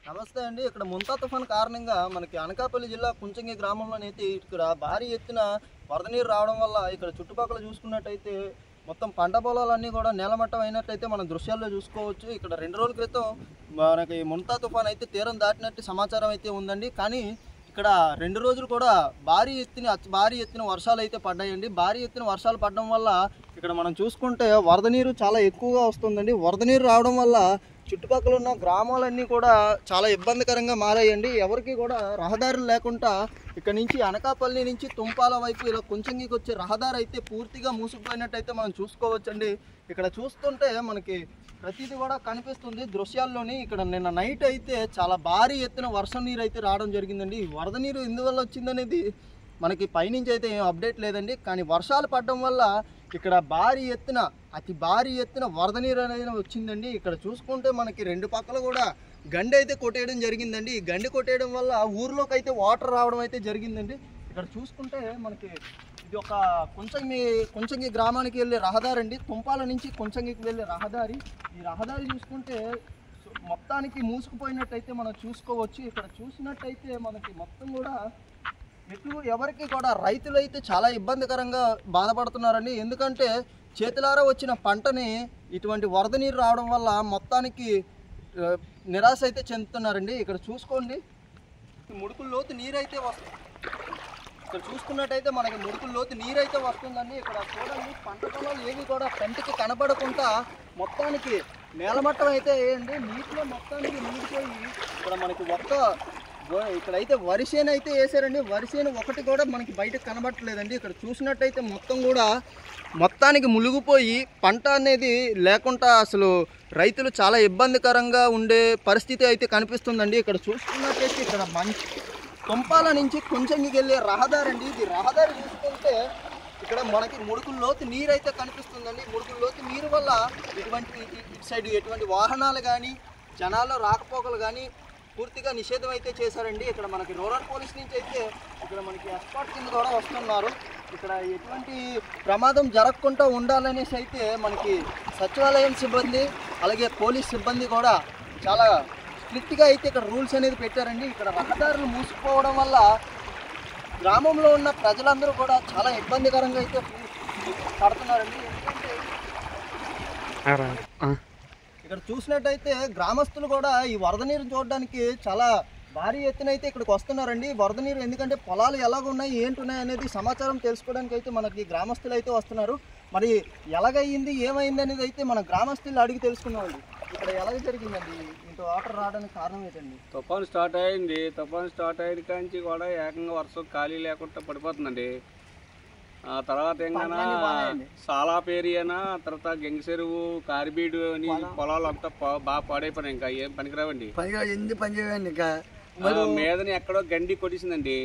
నమస్తే అండి. ఇక్కడ ముంతా తుఫాన్ కారణంగా మనకి అనకాపల్లి జిల్లా కుంచంగి గ్రామంలోనైతే ఇక్కడ భారీ ఎత్తున వరద నీరు రావడం వల్ల ఇక్కడ చుట్టుపక్కల చూసుకున్నట్టయితే మొత్తం పంట పొలాలన్నీ కూడా నేలమట్టం అయినట్లయితే మనం దృశ్యాల్లో చూసుకోవచ్చు. ఇక్కడ 2 రోజుల క్రితం మనకి ముంతా తుఫాన్ అయితే తీరం దాటినట్టు సమాచారం అయితే ఉందండి. కానీ ఇక్కడ 2 రోజులు కూడా భారీ ఎత్తున వర్షాలు అయితే పడ్డాయండి. భారీ ఎత్తున వర్షాలు పడడం వల్ల ఇక్కడ మనం చూసుకుంటే వరద నీరు చాలా ఎక్కువగా వస్తుందండి. వరద నీరు రావడం వల్ల చుట్టుపక్కల ఉన్న గ్రామాలన్నీ కూడా చాలా ఇబ్బందికరంగా మారాయండి. ఎవరికి కూడా రహదారులు లేకుండా ఇక్కడ నుంచి అనకాపల్లి నుంచి తుంపాల వైపు ఇలా కుంచంగికి వచ్చే రహదారి అయితే పూర్తిగా మూసుకుపోయినట్టయితే మనం చూసుకోవచ్చండి. ఇక్కడ చూస్తుంటే మనకి ప్రతిదీ కూడా కనిపిస్తుంది దృశ్యాల్లోని. ఇక్కడ నిన్న నైట్ అయితే చాలా భారీ ఎత్తున వర్షం నీరు అయితే రావడం జరిగిందండి. ఈ వరద నీరు ఎందువల్ల వచ్చిందనేది మనకి పైనుంచి అయితే ఏం అప్డేట్ లేదండి. కానీ వర్షాలు పడడం వల్ల ఇక్కడ అతి భారీ ఎత్తున వరద నీరు అనేది వచ్చిందండి. ఇక్కడ చూసుకుంటే మనకి 2 పక్కల కూడా గండి అయితే కొట్టేయడం జరిగిందండి. ఈ గండి కొట్టేయడం వల్ల ఊర్లోకి అయితే వాటర్ రావడం అయితే జరిగిందండి. ఇక్కడ చూసుకుంటే మనకి ఇది ఒక కుంచంగి గ్రామానికి వెళ్ళే రహదారి అండి. తుంపాల నుంచి కుంచంగికి వెళ్ళే రహదారి. ఈ రహదారి చూసుకుంటే మొత్తానికి మూసుకుపోయినట్టయితే మనం చూసుకోవచ్చు. ఇక్కడ చూసినట్టయితే మనకి మొత్తం కూడా ఎవరికి కూడా రైతులు అయితే చాలా ఇబ్బందికరంగా బాధపడుతున్నారండి. ఎందుకంటే చేతులారా వచ్చిన పంటని ఇటువంటి వరద నీరు రావడం వల్ల మొత్తానికి నిరాశ అయితే చెందుతున్నారండి. ఇక్కడ చూసుకోండి, ముడుకుల లోతు నీరైతే వస్తుంది. ఇక్కడ చూసుకున్నట్టయితే మనకి ముడుకుల లోతు నీరైతే వస్తుందండి. ఇక్కడ చూడండి, పంట పొలాలు ఏవి కూడా కంటికి కనబడకుండా మొత్తానికి నేలమట్టం అయితే వేయండి. నీటిలో మొత్తానికి మునిగిపోయి ఇక్కడ మనకి ఇక్కడైతే వరిసేను అయితే వేసారండి. వరిసేను ఒకటి కూడా మనకి బయటకు కనబడట్లేదండి. ఇక్కడ చూసినట్టయితే మొత్తం కూడా మొత్తానికి మునిగిపోయి పంట అనేది లేకుండా అసలు రైతులు చాలా ఇబ్బందికరంగా ఉండే పరిస్థితి అయితే కనిపిస్తుందండి. ఇక్కడ చూసుకున్నట్టయితే ఇక్కడ తుంపాల నుంచి కుంచంగికి వెళ్ళే రహదారి అండి. ఇది రహదారి చూసుకుంటే ఇక్కడ మనకి ముడుకుల లోతు నీరు అయితే కనిపిస్తుందండి. ముడుకుల లోతు నీరు వల్ల ఇటు సైడ్ ఎటువంటి వాహనాలు కానీ జనాల్లో రాకపోకలు కానీ పూర్తిగా నిషేధం అయితే చేశారండి. ఇక్కడ మనకి రూరల్ పోలీస్ నుంచి అయితే ఇక్కడ మనకి ఎస్కాట్ కింద కూడా వస్తున్నారు. ఇక్కడ ఎటువంటి ప్రమాదం జరగకుండా ఉండాలనేసి అయితే మనకి సచివాలయం సిబ్బంది అలాగే పోలీస్ సిబ్బంది కూడా చాలా స్ట్రిక్ట్గా అయితే ఇక్కడ రూల్స్ అనేది పెట్టారండి. ఇక్కడ రహదారులు మూసుకుపోవడం వల్ల గ్రామంలో ఉన్న ప్రజలందరూ కూడా చాలా ఇబ్బందికరంగా అయితే పడుతున్నారండి. ఎందుకంటే ఇక్కడ చూసినట్టయితే గ్రామస్తులు కూడా ఈ వరద నీరు చూడడానికి చాలా భారీ ఎత్తున అయితే ఇక్కడికి వస్తున్నారండి. వరద నీరు ఎందుకంటే పొలాలు ఎలాగున్నాయి ఏంటున్నాయి అనేది సమాచారం తెలుసుకోవడానికి అయితే మనకి గ్రామస్తులు అయితే వస్తున్నారు. మరి ఎలాగయ్యింది ఏమైంది అనేది అయితే మన గ్రామస్తులు అడిగి తెలుసుకున్నామండి. ఇక్కడ ఎలాగ జరిగిందండి ఇంత వాటర్ రావడానికి కారణం ఏంటండి? తుఫాన్ స్టార్ట్ అయింది. తుఫాన్ స్టార్ట్ అయిన కాంచి కూడా ఏకంగా వర్షం ఖాళీ లేకుండా పడిపోతుందండి. ఆ తర్వాత ఏంకన్నా సాలాప్ ఏరియానా, తర్వాత గెంగచెరువు, కార్బీడు అని పొలాలు అంతా బాగా పాడైపోయినాయి. ఇంకా ఏం పనికిరావండి. మీదని ఎక్కడో గండి కొట్టేసిందండి.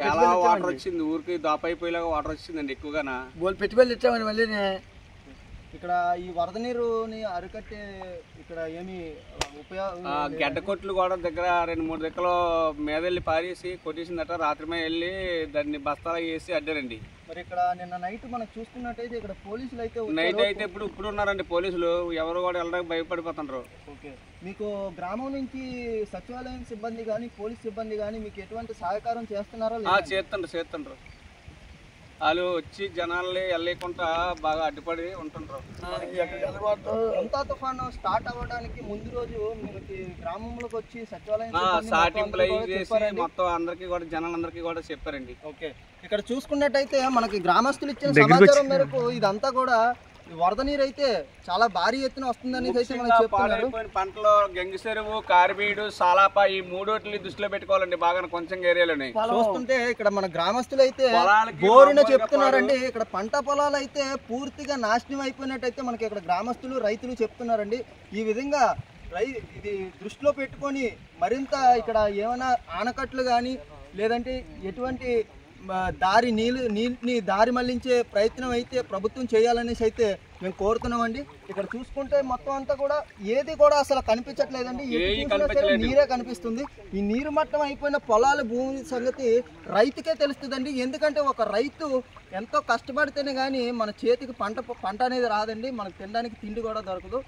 చాలా వాటర్ వచ్చింది, ఊరికి దాపైపోయేలాగా వాటర్ వచ్చిందండి ఎక్కువగానా. పెట్టుబడులు ఇచ్చామని మళ్ళీ ఇక్కడ ఈ వరద నీరుని అరికట్టే ఇక్కడ ఏమి గడ్డ కొట్లు కూడా దగ్గర 2-3 దగ్గరలో మీదెళ్ళి పారేసి కొట్టేసిందట. రాత్రి మీద వెళ్ళి దాన్ని బస్తాలు వేసి అడ్డారండి. మరి ఇక్కడ నిన్న నైట్ మనం చూసుకున్నట్టయితే ఇక్కడ పోలీసులు అయితే నైట్ అయితే ఇప్పుడు ఉన్నారండి పోలీసులు. ఎవరు కూడా వెళ్ళడానికి భయపడిపోతున్నారు. ఓకే, మీకు గ్రామం నుంచి సచివాలయం సిబ్బంది కానీ పోలీస్ సిబ్బంది కానీ మీకు ఎటువంటి సహకారం చేస్తున్నారా? చేస్తుండ్రు. వాళ్ళు వచ్చి జనాల్ని వెళ్ళకుండా బాగా అడ్డుపడి ఉంటుండ్రు. ముంతా తుఫాను స్టార్ట్ అవ్వడానికి ముందు రోజు మనకి గ్రామంలోకి వచ్చి సచివాలయం మొత్తం అందరికి కూడా జనాలందరికీ కూడా చెప్పారండి. ఓకే, ఇక్కడ చూసుకున్నట్టయితే మనకి గ్రామస్తులు ఇచ్చిన సమాచారం మేరకు ఇదంతా కూడా వరద నీరు అయితే చాలా భారీ ఎత్తున వస్తుందని పంటలో గెంగచెరువు, కార్బీడు, సాలాప ఈ 3 దృష్టిలో పెట్టుకోవాలండి. బాగా కొంచెం ఏరియాలోనే చూస్తుంటే ఇక్కడ మన గ్రామస్తులు అయితే బోరున చెప్తున్నారండి. ఇక్కడ పంట పొలాలు అయితే పూర్తిగా నాశనం అయిపోయినట్టయితే మనకి ఇక్కడ గ్రామస్తులు రైతులు చెప్తున్నారండి. ఈ విధంగా ఇది దృష్టిలో పెట్టుకొని మరింత ఇక్కడ ఏమైనా ఆనకట్లు కానీ లేదంటే ఎటువంటి నీళ్ళని దారి మళ్లించే ప్రయత్నం అయితే ప్రభుత్వం చేయాలనేసి అయితే మేము కోరుతున్నామండి. ఇక్కడ చూసుకుంటే మొత్తం అంతా కూడా ఏది కూడా అసలు కనిపించట్లేదండి. నీరే కనిపిస్తుంది. ఈ నీరు మట్టం అయిపోయిన పొలాల భూమి సంగతి రైతుకే తెలుస్తుందండి. ఎందుకంటే ఒక రైతు ఎంతో కష్టపడితేనే కానీ మన చేతికి పంట అనేది రాదండి. మనకు తినడానికి తిండి కూడా దొరకదు.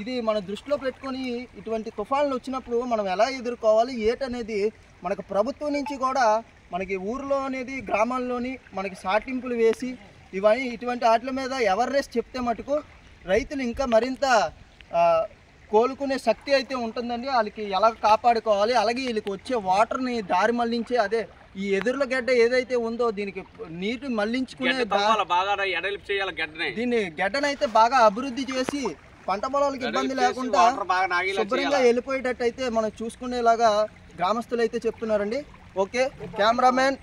ఇది మన దృష్టిలో పెట్టుకొని ఇటువంటి తుఫాన్లు వచ్చినప్పుడు మనం ఎలా ఎదుర్కోవాలి ఏటనేది మనకు ప్రభుత్వం నుంచి కూడా మనకి ఊర్లో అనేది గ్రామాల్లోని మనకి సాటింపులు వేసి ఇటువంటి వాటి మీద అవేర్నెస్ చెప్తే మటుకు రైతులు ఇంకా మరింత కోలుకునే శక్తి అయితే ఉంటుందండి. వాళ్ళకి ఎలా కాపాడుకోవాలి, అలాగే వీళ్ళకి వచ్చే వాటర్ని దారి మళ్లించే అదే ఈ ఎదురుల గడ్డ ఏదైతే ఉందో దీనికి నీటి మళ్లించుకునే దీన్ని గడ్డనైతే బాగా అభివృద్ధి చేసి పంట పొలాలకు ఇబ్బంది లేకుండా శుభ్రంగా వెళ్ళిపోయేటట్టు అయితే మనం చూసుకునేలాగా గ్రామస్తులు అయితే చెప్తున్నారండి. Okay, cameraman